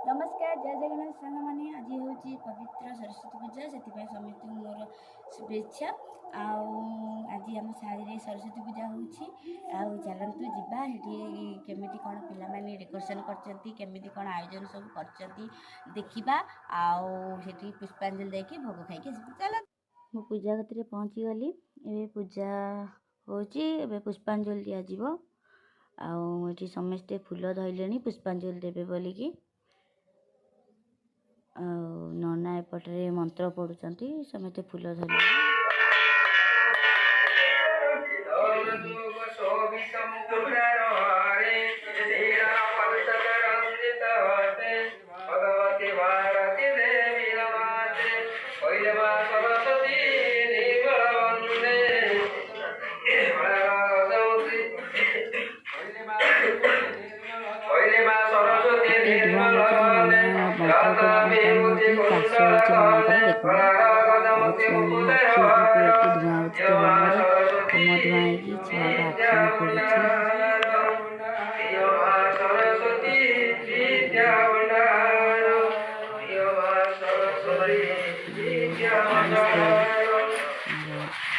नमस्कार जय जगन्नाथ सांग मैंने आज हूँ पवित्र सरस्वती पूजा से समस्त मोर शुभेच्छा आज आम साड़ी सरस्वती पूजा हो चलतु जावा केमी कौन पाने डेकोरेशन करमी कौन आयोजन सब कर देखा आठी पुष्पांजलि देकी भोग खाई चल मु पूजा कतिरे पहुँची गली ए पूजा हो पुष्पांजलि दिज्व आठी समस्ते फूल धरले पुष्पांजलि देवे बोलिकी नना एपटे मंत्र पढ़ुंट समस्ते फूल धर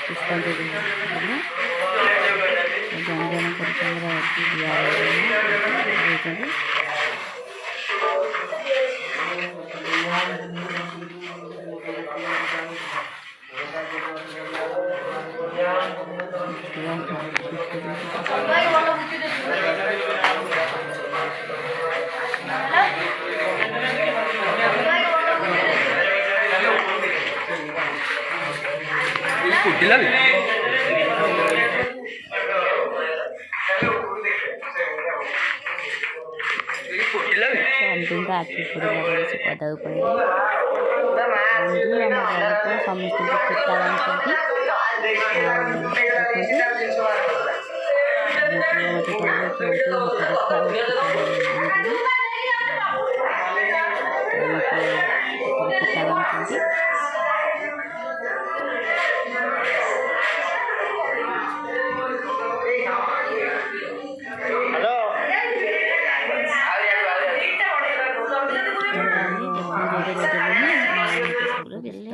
पुष्पांजलि जन जन आखि पड़ा से पदा समस्त टीका बांधुंट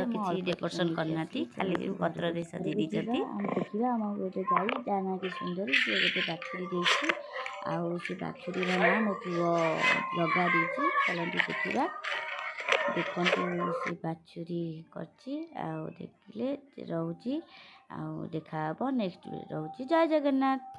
किसी डेकोरेशन करना खाली पत्र देश दे दीजिए देखा आम गोटे गाई जाना कि सुंदर सी गोटे बाछुरी देती से बाछुरी ना मो पु लगा देती चलती देखा देखु से बाछुरी कर देखिले रोचे देखा नेक्स्ट रोचे जय जगन्नाथ।